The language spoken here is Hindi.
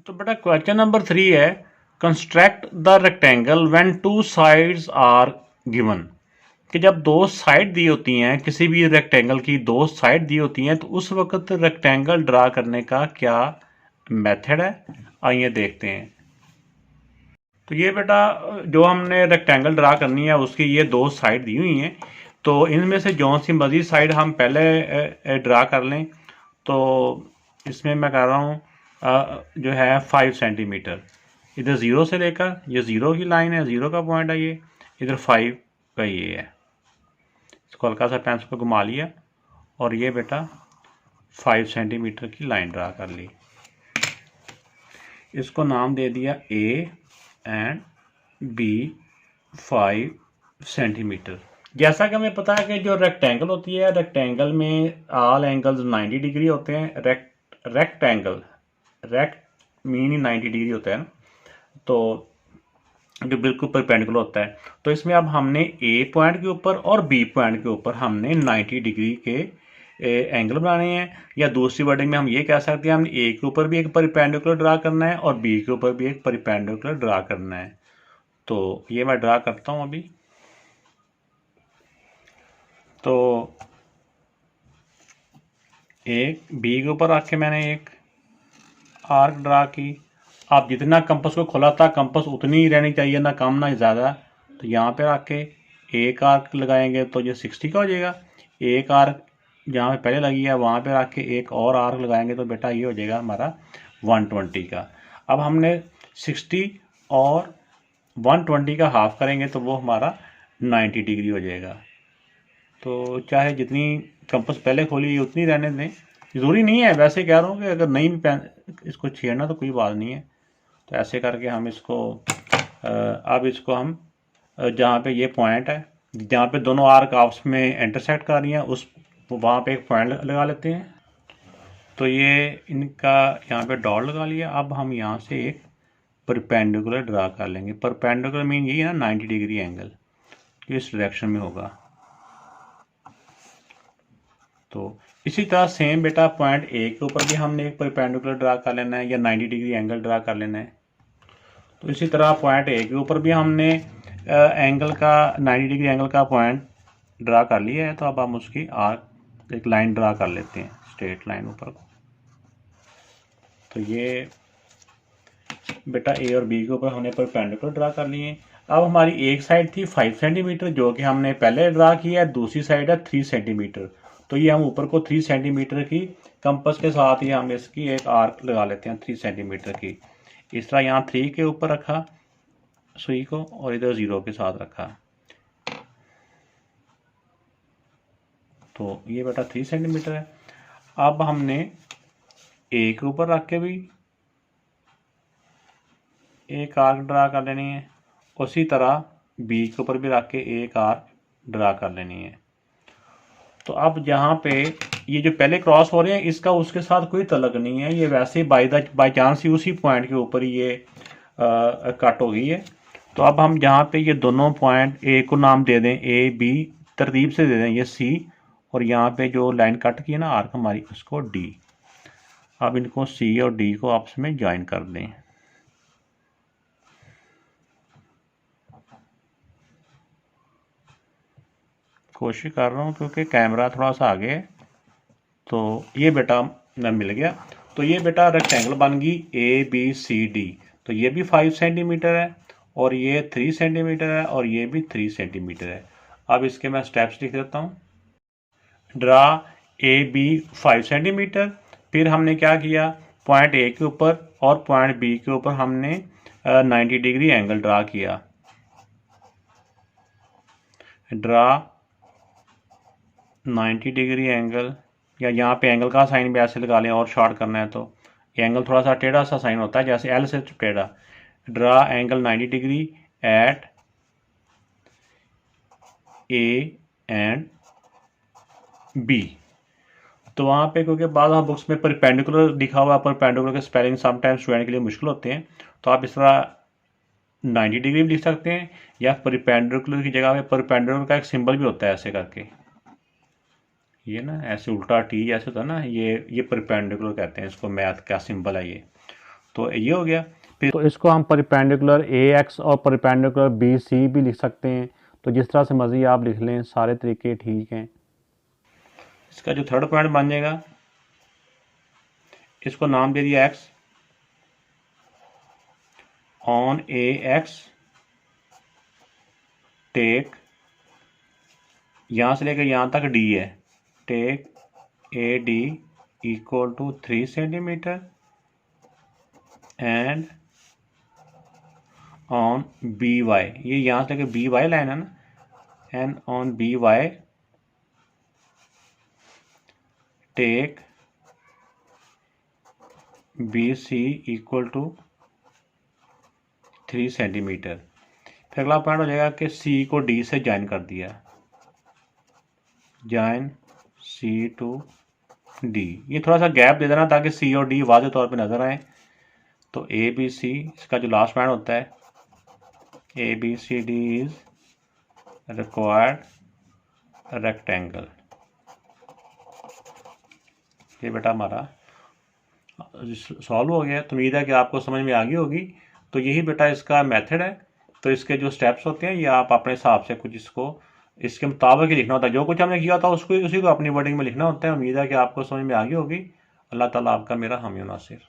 तो बेटा क्वेश्चन नंबर 3 है, construct the rectangle when two sides are given. कि जब दो साइड दी होती हैं, किसी भी रेक्टेंगल की दो साइड दी होती हैं, तो उस वक्त रेक्टेंगल ड्रा करने का क्या मेथड है, आइए देखते हैं। तो ये बेटा जो हमने रेक्टेंगल ड्रा करनी है उसकी ये दो साइड दी हुई हैं, तो इनमें से जो सी मजीद साइड हम पहले ड्रा कर लें। तो इसमें मैं कर रहा हूँ जो है 5 सेंटीमीटर, इधर ज़ीरो से लेकर, ये ज़ीरो की लाइन है, ज़ीरो का पॉइंट है ये, इधर 5 का ये है। इसको हल्का सा पेंसिल को घुमा लिया और ये बेटा 5 सेंटीमीटर की लाइन ड्रा कर ली। इसको नाम दे दिया ए एंड बी 5 सेंटीमीटर। जैसा कि हमें पता है कि जो रेक्टेंगल होती है, रेक्टेंगल में ऑल एंगल्स 90 डिग्री होते हैं। रेक्टेंगल मीन ही 90 डिग्री होता है ना, तो जो बिल्कुल परपेंडिकुलर होता है। तो इसमें अब हमने ए पॉइंट के ऊपर और बी पॉइंट के ऊपर हमने 90 डिग्री के एंगल बनाने हैं, या दूसरी वर्डिंग में हम ये कह सकते हैं हमने ए के ऊपर भी एक परपेंडिकुलर ड्रा करना है और बी के ऊपर भी एक परपेंडिकुलर ड्रा करना है। तो ये मैं ड्रा करता हूं अभी। तो एक बी के ऊपर रख के मैंने एक आर्क ड्रा की। आप जितना कंपास को खोला था, कंपास उतनी ही रहनी चाहिए, ना कम ना ज़्यादा। तो यहाँ पे रख के एक आर्क लगाएंगे तो ये 60 का हो जाएगा। एक आर्क जहाँ पे पहले लगी है वहाँ पे रख के एक और आर्क लगाएंगे तो बेटा ये हो जाएगा हमारा 120 का। अब हमने 60 और 120 का हाफ करेंगे तो वो हमारा 90 डिग्री हो जाएगा। तो चाहे जितनी कंपास पहले खोली उतनी रहने दें, ज़रूरी नहीं है, वैसे कह रहा हूँ कि अगर नहीं भी इसको छेड़ना तो कोई बात नहीं है। तो ऐसे करके हम इसको अब इसको हम जहाँ पे ये पॉइंट है, जहाँ पे दोनों आर्क आपस में इंटरसेक्ट कर रही हैं, उस वहाँ पे एक पॉइंट लगा लेते हैं। तो ये इनका यहाँ पे डॉट लगा लिया। अब हम यहाँ से एक परपेंडिकुलर ड्रा कर लेंगे। परपेंडिकुलर मीन यही है ना 90 डिग्री एंगल, इस डायरेक्शन में होगा। तो इसी तरह सेम बेटा पॉइंट ए के ऊपर भी हमने एक परपेंडिकुलर ड्रा कर लेना है या 90 डिग्री एंगल ड्रा कर लेना है। तो इसी तरह पॉइंट ए के ऊपर भी हमने एंगल का 90 डिग्री एंगल का पॉइंट ड्रा कर लिया है। तो अब हम उसकी आर्क एक लाइन ड्रा कर लेते हैं, स्ट्रेट लाइन ऊपर को। तो ये बेटा ए और बी के ऊपर हमने परपेंडिकुलर ड्रा कर लिए। अब हमारी एक साइड थी 5 सेंटीमीटर जो कि हमने पहले ड्रा किया है, दूसरी साइड है 3 सेंटीमीटर। तो ये हम ऊपर को 3 सेंटीमीटर की कंपास के साथ ही हम इसकी एक आर्क लगा लेते हैं 3 सेंटीमीटर की। इस तरह यहाँ 3 के ऊपर रखा सुई को और इधर 0 के साथ रखा। तो ये बेटा 3 सेंटीमीटर है। अब हमने ए के ऊपर रख के भी एक आर्क ड्रा कर लेनी है, उसी तरह बी के ऊपर भी रख के एक आर्क ड्रा कर लेनी है। तो अब यहाँ पे ये जो पहले क्रॉस हो रहे हैं इसका उसके साथ कोई तलक नहीं है, ये वैसे बाई चांस ही उसी पॉइंट के ऊपर ये कट हो गई है। तो अब हम जहाँ पे ये दोनों पॉइंट ए को नाम दे दें, ए बी तरतीब से दे दें, ये सी, और यहाँ पे जो लाइन कट की है ना आर्क हमारी, उसको डी। अब इनको सी और डी को आपस में ज्वाइन कर दें। कोशिश कर रहा हूँ क्योंकि कैमरा थोड़ा सा आगे है। तो ये बेटा मिल गया। तो ये बेटा रेक्टेंगल बन गई ए बी सी डी। तो ये भी 5 सेंटीमीटर है और ये 3 सेंटीमीटर है और ये भी 3 सेंटीमीटर है। अब इसके मैं स्टेप्स लिख देता हूँ। Draw A B 5 centimetre. फिर हमने क्या किया, पॉइंट ए के ऊपर और पॉइंट बी के ऊपर हमने 90 डिग्री एंगल ड्रा किया। ड्रा 90 डिग्री एंगल, या यहाँ पे एंगल का साइन भी ऐसे लगा लें और शॉर्ट करना है तो एंगल थोड़ा सा टेढ़ा सा साइन होता है, जैसे एल से टेढ़ा। Draw angle 90 degree at A and B. तो वहाँ पे क्योंकि बाद बुक्स में परपेंडिकुलर लिखा हुआ है, परपेंडिकुलर के स्पेलिंग समटाइम्स स्टूडेंट के लिए मुश्किल होते हैं, तो आप इस तरह 90 डिग्री भी लिख सकते हैं, या परपेंडिकुलर की जगह पे परपेंडिकुलर का एक सिंबल भी होता है ऐसे करके, ये ना ऐसे उल्टा टी जैसे होता है ना, ये परपेंडिकुलर कहते हैं इसको, मैथ का सिंबल है ये। तो ये हो गया। फिर तो इसको हम परपेंडिकुलर ए एक्स और परपेंडिकुलर बी सी भी लिख सकते हैं। तो जिस तरह से मर्जी आप लिख लें, सारे तरीके ठीक हैं। इसका जो थर्ड पॉइंट बन जाएगा, इसको नाम दे दिया X. On A X take, यहाँ से लेकर यहाँ तक डी है, take A D equal to 3 centimetre and on B Y, ये यहाँ से लेकर बी वाई लाइन है ना, and on B Y take B C equal to 3 centimetre. फिर अगला पॉइंट हो जाएगा कि सी को डी से ज्वाइन कर दिया, ज्वाइन सी टू डी। ये थोड़ा सा गैप दे देना ताकि सी और डी वाज़ेह तौर पे नज़र आए। तो ए बी सी, इसका जो लास्ट पॉइंट होता है, A B C D is required rectangle. ये बेटा हमारा सॉल्व हो गया। तो उम्मीद है कि आपको समझ में आ गई होगी। तो यही बेटा इसका मेथड है। तो इसके जो स्टेप्स होते हैं ये आप अपने हिसाब से कुछ इसको इसके मुताबिक ही लिखना होता है। जो कुछ हमने किया था उसको उसी को अपनी वर्डिंग में लिखना होता है। उम्मीद है कि आपको समझ में आ गई होगी। अल्लाह ताला आपका मेरा हामी नासिर।